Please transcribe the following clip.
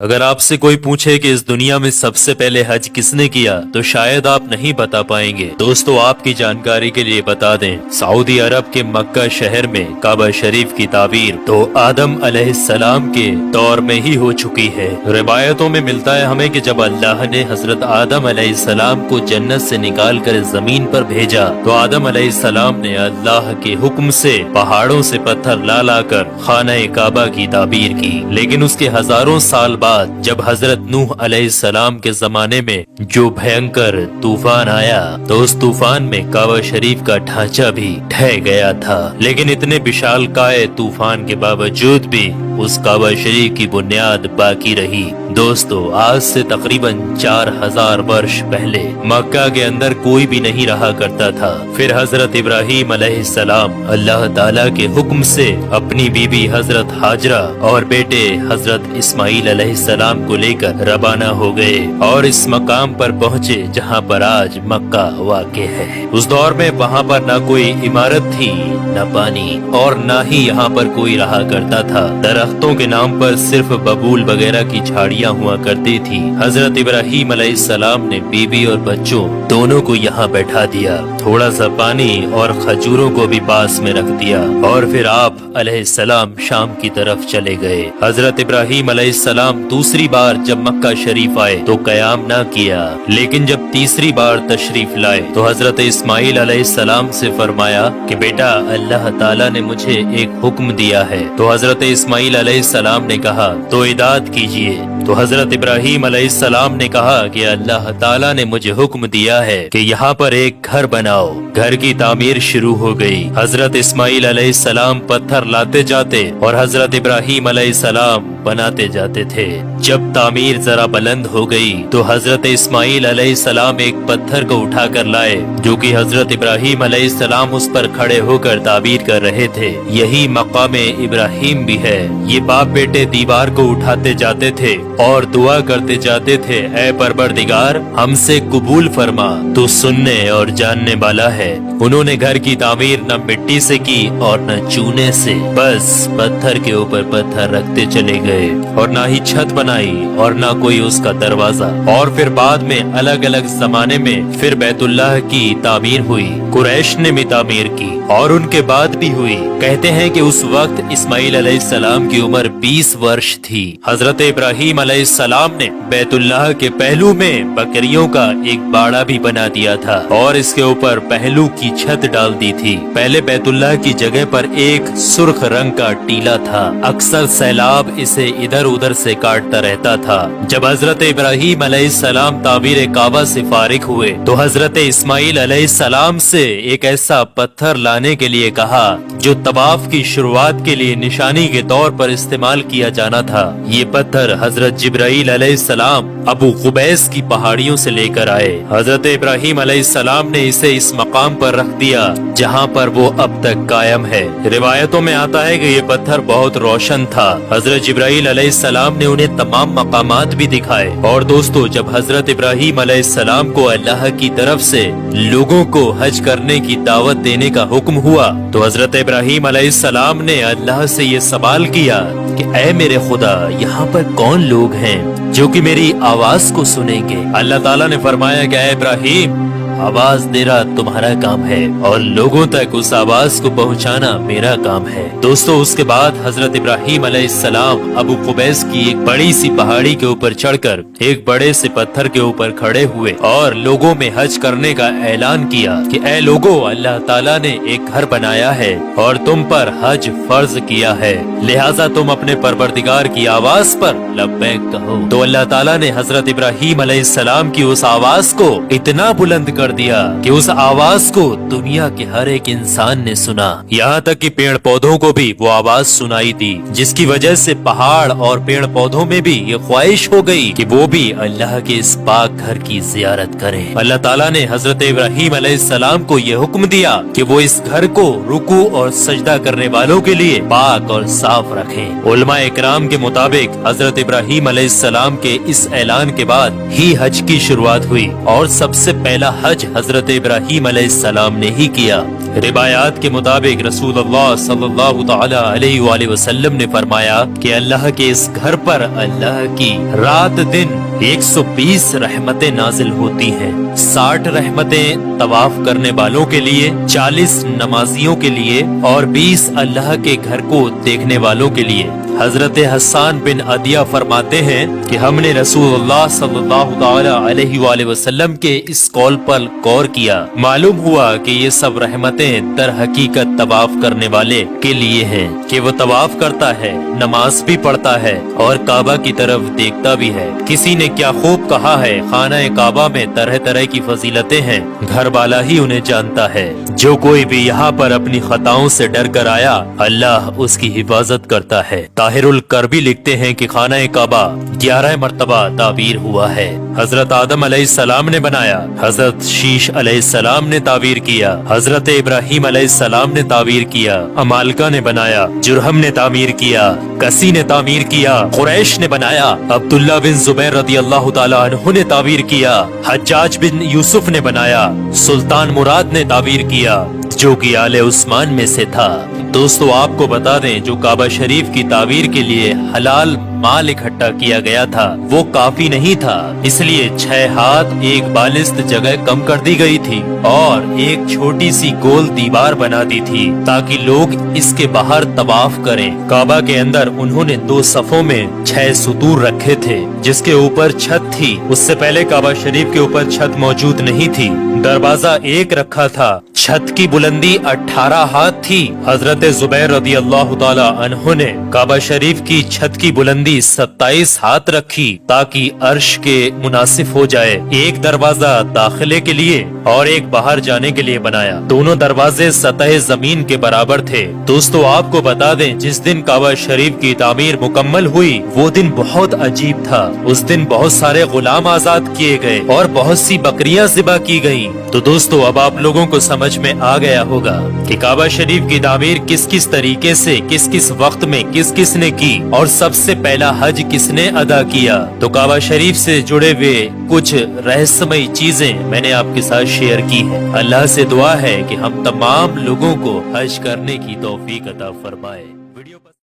अगर आपसे कोई पूछे कि इस दुनिया में सबसे पहले हज किसने किया तो शायद आप नहीं बता पाएंगे। दोस्तों, आपकी जानकारी के लिए बता दें, सऊदी अरब के मक्का शहर में काबा शरीफ की ताबीर तो आदम अलैहिस्सलाम के दौर में ही हो चुकी है। रिवायतों में मिलता है हमें कि जब अल्लाह ने हजरत आदम अलैहिस्सलाम को जन्नत से निकाल कर जमीन पर भेजा तो आदम अलैहिस्सलाम ने अल्लाह के हुक्म से पहाड़ों से पत्थर ला लाकर खाना काबा की ताबीर की। लेकिन उसके हजारों साल बाद जब हजरत नूह अलैहिस्सलाम के जमाने में जो भयंकर तूफान आया तो उस तूफान में काबा शरीफ का ढांचा भी ढह गया था। लेकिन इतने विशालकाय तूफान के बावजूद भी उस काबा शरीफ की बुनियाद बाकी रही। दोस्तों, आज से तकरीबन 4000 वर्ष पहले मक्का के अंदर कोई भी नहीं रहा करता था। फिर हजरत इब्राहीम अलैहिस्सलाम अल्लाह ताला के हुक्म से अपनी बीबी हजरत हाजरा और बेटे हजरत इस्माइल अलैहिस्सलाम को लेकर रवाना हो गए और इस मकाम पर पहुँचे जहाँ पर आज मक्का वाक़ है। उस दौर में वहाँ पर न कोई इमारत थी, न पानी और न ही यहाँ पर कोई रहा करता था। दरख्तों के नाम पर सिर्फ बबूल वगैरह की झाड़ियाँ हुआ करती थी। हजरत इब्राहीम अलैहिस्सलाम ने बीबी और बच्चों दोनों को यहाँ बैठा दिया, थोड़ा सा पानी और खजूरों को भी पास में रख दिया और फिर आप अलैहिस्सलाम शाम की तरफ चले गए। हजरत इब्राहीम अलैहिस्सलाम दूसरी बार जब मक्का शरीफ आए तो कयाम ना किया, लेकिन जब तीसरी बार तशरीफ लाए तो हजरत इस्माइल अलैहिस्सलाम से फरमाया कि बेटा, अल्लाह ताला ने मुझे एक हुक्म दिया है। तो हजरत इस्माइल अलैहिस्सलाम ने कहा तो इदात कीजिए। तो हजरत इब्राहीम अलैहिस्सलाम ने कहा कि अल्लाह ताला ने मुझे हुक्म दिया है कि यहाँ पर एक घर बनाओ। घर की तामीर शुरू हो गई। हजरत इस्माइल अलैहिस्सलाम पत्थर लाते जाते और हजरत इब्राहीम अलैहिस्सलाम बनाते जाते थे। जब तामीर जरा बुलंद हो गई तो हजरत इस्माइल अलैहिस्सलाम एक पत्थर को उठा कर लाए जो कि हजरत इब्राहीम अलैहिस्सलाम उस पर खड़े होकर ताबीर कर रहे थे। यही मकामे इब्राहीम भी है। ये बाप बेटे दीवार को उठाते जाते थे और दुआ करते जाते थे, ऐ परवरदिगार, हमसे कबूल फरमा, तू सुनने और जानने वाला है। उन्होंने घर की तामीर न मिट्टी से की और न चूने से, बस पत्थर के ऊपर पत्थर रखते चले गए और ना ही छत बनाई और ना कोई उसका दरवाजा। और फिर बाद में अलग अलग जमाने में फिर बैतुल्लाह की तामीर हुई, कुरैश ने भी तामीर की और उनके बाद भी हुई। कहते हैं कि उस वक्त इस्माइल अलैहिस्सलाम की उम्र 20 वर्ष थी। हजरत इब्राहीम अलैहिस्सलाम ने बैतुल्लाह के पहलू में बकरियों का एक बाड़ा भी बना दिया था और इसके ऊपर पहलू की छत डाल दी थी। पहले बैतुल्लाह की जगह पर एक सुर्ख रंग का टीला था। अक्सर सैलाब इसे इधर उधर से काटता रहता था। जब हजरत इब्राहीम अलैहिस्सलाम ताबीर काबा से फारिग हुए तो हजरत इस्माइल अलैहिस्सलाम से एक ऐसा पत्थर लाने के लिए कहा जो तवाफ की शुरुआत के लिए निशानी के तौर पर इस्तेमाल किया जाना था। ये पत्थर हजरत जिब्राइल अलैहिस्सलाम अबू कुबैस की पहाड़ियों से लेकर आए। हजरत इब्राहीम अलैहिस्सलाम ने इसे इस मकाम पर रख दिया जहाँ पर वो अब तक कायम है। रिवायतों में आता है कि ये पत्थर बहुत रोशन था। हजरत जिब्राइल अलैहिस्सलाम ने उन्हें तमाम मकामात भी दिखाए। और दोस्तों, जब हजरत इब्राहीम अलैहिस्सलाम को अल्लाह की तरफ से लोगों को हज करने की दावत देने का हुक्म हुआ तो हजरत इब्राहीम अलैहिस्सलाम ने अल्लाह से ये सवाल किया कि ऐ मेरे खुदा, यहाँ पर कौन लोग हैं जो कि मेरी आवाज को सुनेंगे। अल्लाह ताला ने फरमाया कि ऐ इब्राहीम, आवाज देना तुम्हारा काम है और लोगों तक उस आवाज को पहुंचाना मेरा काम है। दोस्तों, उसके बाद हजरत इब्राहीम अलैहिस्सलाम अबू कुबैस की एक बड़ी सी पहाड़ी के ऊपर चढ़कर एक बड़े से पत्थर के ऊपर खड़े हुए और लोगों में हज करने का ऐलान किया कि ऐ लोगों, अल्लाह ताला ने एक घर बनाया है और तुम पर हज फर्ज किया है, लिहाजा तुम अपने परवरदिगार की आवाज पर लब्बैक कहो। तो अल्लाह ताला ने हजरत इब्राहीम अलैहिस्सलाम की उस आवाज को इतना बुलंद कर दिया कि उस आवाज को दुनिया के हर एक इंसान ने सुना। यहाँ तक कि पेड़ पौधों को भी वो आवाज सुनाई दी, जिसकी वजह से पहाड़ और पेड़ पौधों में भी ये ख्वाहिश हो गई कि वो भी अल्लाह के इस पाक घर की जियारत करें। अल्लाह ताला ने हजरत इब्राहीम अलैहिस्सलाम को ये हुक्म दिया कि वो इस घर को रुकू और सजदा करने वालों के लिए पाक और साफ रखें। उलमा इकराम के मुताबिक हजरत इब्राहीम अलैहिस्सलाम के इस ऐलान के बाद ही हज की शुरुआत हुई और सबसे पहला हज हज हजरत इब्राहीम अलैहिस्सलाम ने ही किया। रिवायात के मुताबिक रसूलुल्लाह सल्लल्लाहु तआला अलैहि वसल्लम ने फरमाया कि अल्लाह के इस घर पर अल्लाह की रात दिन 120 रहमतें नाजिल होती हैं। 60 रहमतें तवाफ करने वालों के लिए, 40 नमाजियों के लिए और 20 अल्लाह के घर को देखने वालों के लिए। हजरत हसन बिन अदिया फरमाते हैं कि हमने रसूलुल्लाह सल्लल्लाहु तआला अलैहि वसल्लम के इस कौल पर गौर किया। मालूम हुआ कि ये सब रहमतें दर हकीकत तवाफ करने वाले के लिए हैं कि वो तवाफ करता है, नमाज भी पढ़ता है और काबा की तरफ देखता भी है। किसी ने क्या खूब कहा है, खाना काबा में तरह तरह की फजीलतें हैं, घर वाला ही उन्हें जानता है। जो कोई भी यहाँ पर अपनी खताओं से डर कर आया, अल्लाह उसकी हिफाजत करता है। ताहिरुल करबी लिखते हैं कि खाना काबा 11 मरतबा ताबीर हुआ है। हजरत आदम अलैहिस्सलाम ने बनाया, हजरत शीश अलैहिस्सलाम ने ताबीर किया, हजरत इब्राहीम अलैहिस्सलाम ने ताबीर किया, अमालका ने बनाया, जुरहम ने तामीर किया, कसी ने तामीर किया, कुरैश ने बनाया, अब्दुल्ला बिन जुबैर रदियल्लाहु ताला अन्हु ने ताबीर किया, हज्जाज बिन यूसुफ ने बनाया, सुल्तान मुराद ने ताबीर किया जो कि आले उस्मान में से था। दोस्तों आपको बता दें, जो काबा शरीफ की ताबीर के लिए हलाल माल इकट्ठा किया गया था वो काफी नहीं था, इसलिए 6 हाथ एक बालिस्त जगह कम कर दी गई थी और एक छोटी सी गोल दीवार बना दी थी ताकि लोग इसके बाहर तवाफ करें। काबा के अंदर उन्होंने 2 सफों में 6 सुतूर रखे थे जिसके ऊपर छत थी। उससे पहले काबा शरीफ के ऊपर छत मौजूद नहीं थी। दरवाजा एक रखा था। छत की बुलंदी 18 हाथ थी। हजरत जुबैर रदियल्लाहु ताला अन्हु ने काबा शरीफ की छत की बुलंदी 27 हाथ रखी ताकि अर्श के मुनासिब हो जाए। एक दरवाजा दाखिले के लिए और एक बाहर जाने के लिए बनाया। दोनों दरवाजे सतह जमीन के बराबर थे। दोस्तों आपको बता दें, जिस दिन काबा शरीफ की तामीर मुकम्मल हुई वो दिन बहुत अजीब था। उस दिन बहुत सारे गुलाम आजाद किए गए और बहुत सी बकरियां ज़िबा की गयी। तो दोस्तों अब आप लोगों को समझ में आ गया होगा कि काबा शरीफ की तामीर किस किस तरीके से, किस किस वक्त में किस किस ने की और सबसे पहला हज किसने अदा किया। तो काबा शरीफ से जुड़े हुए कुछ रहस्यमयी चीजें मैंने आपके साथ शेयर की है। अल्लाह से दुआ है कि हम तमाम लोगों को हज करने की तौफीक अता फरमाए।